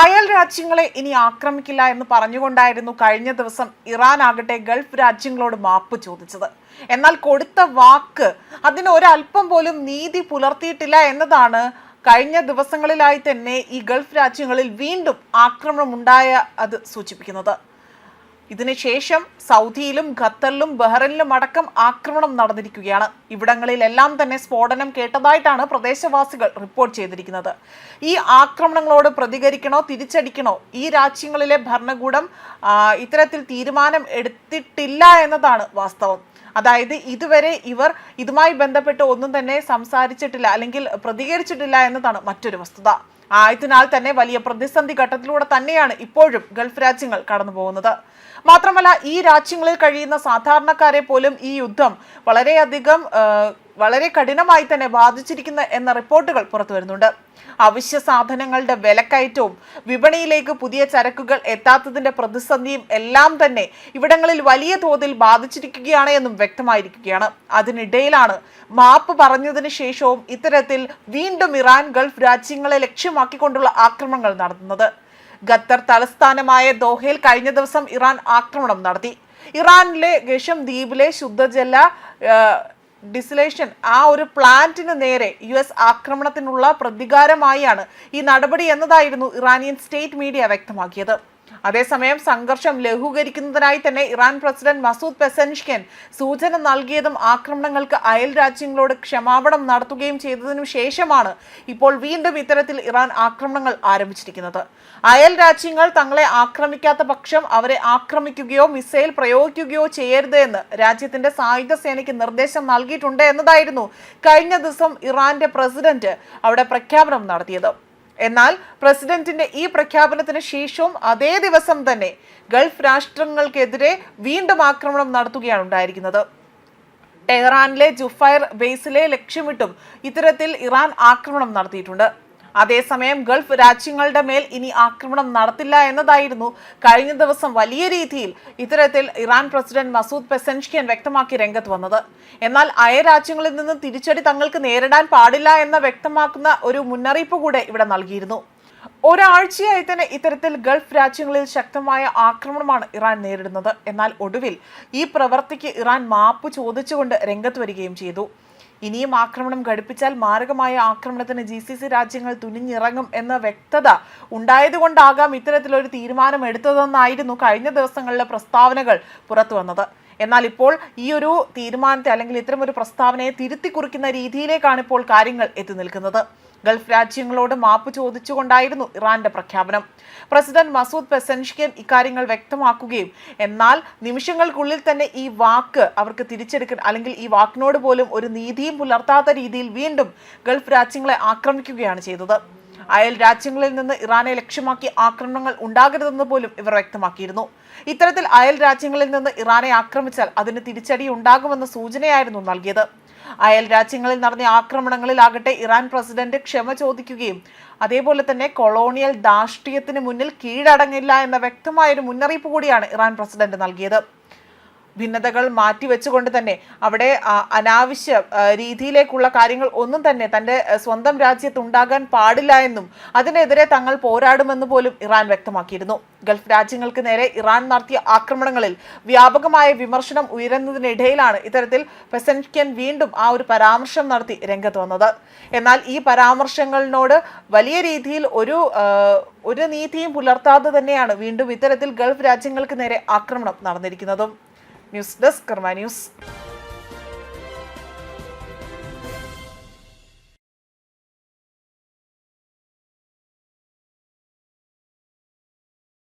അയൽ രാജ്യങ്ങളെ ഇനി ആക്രമിക്കില്ല എന്ന് പറഞ്ഞുകൊണ്ടായിരുന്നു കഴിഞ്ഞ ദിവസം ഇറാൻ ആകട്ടെ ഗൾഫ് രാജ്യങ്ങളോട് മാപ്പ് ചോദിച്ചത്. എന്നാൽ കൊടുത്ത വാക്ക് അതിന് ഒരല്പം പോലും നീതി പുലർത്തിയിട്ടില്ല എന്നതാണ് കഴിഞ്ഞ ദിവസങ്ങളിലായി തന്നെ ഈ ഗൾഫ് രാജ്യങ്ങളിൽ വീണ്ടും ആക്രമണം ഉണ്ടായ അത് സൂചിപ്പിക്കുന്നത്. ഇതിനുശേഷം സൗദിയിലും ഖത്തറിലും ബഹ്റൈനിലും അടക്കം ആക്രമണം നടന്നിരിക്കുകയാണ്. ഇവിടങ്ങളിലെല്ലാം തന്നെ സ്ഫോടനം കേട്ടതായിട്ടാണ് പ്രദേശവാസികൾ റിപ്പോർട്ട് ചെയ്തിരിക്കുന്നത്. ഈ ആക്രമണങ്ങളോട് പ്രതികരിക്കണോ തിരിച്ചടിക്കണോ ഈ രാജ്യങ്ങളിലെ ഭരണകൂടം ഇത്തരത്തിൽ തീരുമാനം എടുത്തിട്ടില്ല എന്നതാണ് വാസ്തവം. അതായത് ഇതുവരെ ഇവർ ഇതുമായി ബന്ധപ്പെട്ട് ഒന്നും തന്നെ സംസാരിച്ചിട്ടില്ല അല്ലെങ്കിൽ പ്രതികരിച്ചിട്ടില്ല എന്നതാണ് മറ്റൊരു വസ്തുത. ആയതിനാൽ തന്നെ വലിയ പ്രതിസന്ധി ഘട്ടത്തിലൂടെ തന്നെയാണ് ഇപ്പോഴും ഗൾഫ് രാജ്യങ്ങൾ കടന്നു പോകുന്നത്. മാത്രമല്ല, ഈ രാജ്യങ്ങളിൽ കഴിയുന്ന സാധാരണക്കാരെ പോലും ഈ യുദ്ധം വളരെ കഠിനമായി തന്നെ ബാധിച്ചിരിക്കുന്ന എന്ന റിപ്പോർട്ടുകൾ പുറത്തു വരുന്നുണ്ട്. അവശ്യ സാധനങ്ങളുടെ വിലക്കയറ്റവും വിപണിയിലേക്ക് പുതിയ ചരക്കുകൾ എത്താത്തതിന്റെ പ്രതിസന്ധിയും എല്ലാം തന്നെ ഇവിടങ്ങളിൽ വലിയ തോതിൽ ബാധിച്ചിരിക്കുകയാണ് എന്നും വ്യക്തമായിരിക്കുകയാണ്. അതിനിടയിലാണ് മാപ്പ് പറഞ്ഞതിന് ശേഷവും ഇത്തരത്തിൽ വീണ്ടും ഇറാൻ ഗൾഫ് രാജ്യങ്ങളെ ലക്ഷ്യമാക്കിക്കൊണ്ടുള്ള ആക്രമണങ്ങൾ നടത്തുന്നത്. ഖത്തർ തലസ്ഥാനമായ ദോഹയിൽ കഴിഞ്ഞ ദിവസം ഇറാൻ ആക്രമണം നടത്തി. ഇറാനിലെ ഗഷം ദ്വീപിലെ ശുദ്ധജല ഡിസ്റ്റിലേഷൻ ഒരു പ്ലാന്റിന് നേരെ US ആക്രമണത്തിനുള്ള പ്രതികാരമായാണ് ഈ നടപടി എന്നതായിരുന്നു ഇറാനിയൻ സ്റ്റേറ്റ് മീഡിയ വ്യക്തമാക്കിയത്. അതേസമയം സംഘർഷം ലഘൂകരിക്കുന്നതിനായി തന്നെ ഇറാൻ പ്രസിഡന്റ് മസൂദ് പെസൻഷ്കിൻ സൂചന നൽകിയതും ആക്രമണങ്ങൾക്ക് അയൽ രാജ്യങ്ങളോട് ക്ഷമാപണം നടത്തുകയും ചെയ്തതിനു ശേഷമാണ് ഇപ്പോൾ വീണ്ടും ഇത്തരത്തിൽ ഇറാൻ ആക്രമണങ്ങൾ ആരംഭിച്ചിരിക്കുന്നത്. അയൽ രാജ്യങ്ങൾ തങ്ങളെ ആക്രമിക്കാത്ത പക്ഷം അവരെ ആക്രമിക്കുകയോ മിസൈൽ പ്രയോഗിക്കുകയോ ചെയ്യരുത് എന്ന് രാജ്യത്തിന്റെ സായുധ സേനയ്ക്ക് നിർദ്ദേശം നൽകിയിട്ടുണ്ട് എന്നതായിരുന്നു കഴിഞ്ഞ ദിവസം ഇറാന്റെ പ്രസിഡന്റ് അവിടെ പ്രഖ്യാപനം നടത്തിയത്. എന്നാൽ പ്രസിഡന്റിന്റെ ഈ പ്രഖ്യാപനത്തിന് ശേഷവും അതേ ദിവസം തന്നെ ഗൾഫ് രാഷ്ട്രങ്ങൾക്കെതിരെ വീണ്ടും ആക്രമണം നടത്തുകയാണ് ഉണ്ടായിരിക്കുന്നത്. ടെഹ്റാനിലെ ജുഫൈർ ബേസിലെ ലക്ഷ്യമിട്ടും ഇത്തരത്തിൽ ഇറാൻ ആക്രമണം നടത്തിയിട്ടുണ്ട്. അതേസമയം ഗൾഫ് രാജ്യങ്ങളുടെ മേൽ ഇനി ആക്രമണം നടത്തില്ല എന്നതായിരുന്നു കഴിഞ്ഞ ദിവസം വലിയ രീതിയിൽ ഇത്തരത്തിൽ ഇറാൻ പ്രസിഡന്റ് മസൂദ് പെസൻഷ്കിൻ വ്യക്തമാക്കി രംഗത്ത് വന്നത്. എന്നാൽ അയൽ രാജ്യങ്ങളിൽ നിന്ന് തിരിച്ചടി തങ്ങൾക്ക് നേരിടാൻ പാടില്ല എന്ന് വ്യക്തമാക്കുന്ന ഒരു മുന്നറിയിപ്പ് കൂടെ ഇവിടെ നൽകിയിരുന്നു. ഒരാഴ്ചയായി തന്നെ ഇത്തരത്തിൽ ഗൾഫ് രാജ്യങ്ങളിൽ ശക്തമായ ആക്രമണമാണ് ഇറാൻ നേരിടുന്നത്. എന്നാൽ ഒടുവിൽ ഈ പ്രവൃത്തിക്ക് ഇറാൻ മാപ്പ് ചോദിച്ചുകൊണ്ട് രംഗത്ത് വരികയും ചെയ്തു. ഇനിയും ആക്രമണം ഘടിപ്പിച്ചാൽ മാരകമായ ആക്രമണത്തിന് GCC രാജ്യങ്ങൾ തുനിഞ്ഞിറങ്ങും എന്ന വ്യക്തത ഉണ്ടായതുകൊണ്ടാകാം ഇത്തരത്തിലൊരു തീരുമാനം എടുത്തതെന്നായിരുന്നു കഴിഞ്ഞ ദിവസങ്ങളിലെ പ്രസ്താവനകൾ പുറത്തു വന്നത്. എന്നാൽ ഇപ്പോൾ ഈ ഒരു തീരുമാനത്തെ അല്ലെങ്കിൽ ഇത്തരം ഒരു പ്രസ്താവനയെ തിരുത്തി കുറിക്കുന്ന രീതിയിലേക്കാണ് ഇപ്പോൾ കാര്യങ്ങൾ എത്തി നിൽക്കുന്നത്. ഗൾഫ് രാജ്യങ്ങളോട് മാപ്പ് ചോദിച്ചുകൊണ്ടായിരുന്നു ഇറാന്റെ പ്രഖ്യാപനം. പ്രസിഡന്റ് മസൂദ് പെസൻഷ്കിൻ ഇക്കാര്യങ്ങൾ വ്യക്തമാക്കുകയും എന്നാൽ നിമിഷങ്ങൾക്കുള്ളിൽ തന്നെ ഈ വാക്ക് അവർക്ക് തിരിച്ചെടുക്കാൻ അല്ലെങ്കിൽ ഈ വാക്കിനോട് പോലും ഒരു നീതിയും പുലർത്താത്ത രീതിയിൽ വീണ്ടും ഗൾഫ് രാജ്യങ്ങളെ ആക്രമിക്കുകയാണ് ചെയ്തത്. അയൽ രാജ്യങ്ങളിൽ നിന്ന് ഇറാനെ ലക്ഷ്യമാക്കി ആക്രമണങ്ങൾ ഉണ്ടാകരുതെന്ന് പോലും ഇവർ വ്യക്തമാക്കിയിരുന്നു. ഇത്തരത്തിൽ അയൽ രാജ്യങ്ങളിൽ നിന്ന് ഇറാനെ ആക്രമിച്ചാൽ അതിന് തിരിച്ചടി ഉണ്ടാകുമെന്ന സൂചനയായിരുന്നു നൽകിയത്. അയൽ രാജ്യങ്ങളിൽ നടന്ന ആക്രമണങ്ങളിലാകട്ടെ ഇറാൻ പ്രസിഡന്റ് ക്ഷമ ചോദിക്കുകയും അതേപോലെ തന്നെ കൊളോണിയൽ ധാർഷ്ട്യത്തിന് മുന്നിൽ കീഴടങ്ങില്ല എന്ന വ്യക്തമായൊരു മുന്നറിയിപ്പ് കൂടിയാണ് ഇറാൻ പ്രസിഡന്റ് നൽകിയത്. ഭിന്നതകൾ മാറ്റിവെച്ചുകൊണ്ട് തന്നെ അവിടെ അനാവശ്യ രീതിയിലേക്കുള്ള കാര്യങ്ങൾ ഒന്നും തന്നെ തൻ്റെ സ്വന്തം രാജ്യത്ത് ഉണ്ടാകാൻ പാടില്ല എന്നും അതിനെതിരെ തങ്ങൾ പോരാടുമെന്ന് പോലും ഇറാൻ വ്യക്തമാക്കിയിരുന്നു. ഗൾഫ് രാജ്യങ്ങൾക്ക് നേരെ ഇറാൻ നടത്തിയ ആക്രമണങ്ങളിൽ വ്യാപകമായ വിമർശനം ഉയരുന്നതിനിടയിലാണ് ഇത്തരത്തിൽ പെസൻഷ്കിൻ വീണ്ടും ഒരു പരാമർശം നടത്തി രംഗത്ത് വന്നത്. എന്നാൽ ഈ പരാമർശങ്ങളിനോട് വലിയ രീതിയിൽ ഒരു നീതിയും പുലർത്താതെ തന്നെയാണ് വീണ്ടും ഇത്തരത്തിൽ ഗൾഫ് രാജ്യങ്ങൾക്ക് നേരെ ആക്രമണം നടന്നിരിക്കുന്നതും. ന്യൂസ് ഡെസ്ക് കർമ്മ ന്യൂസ്.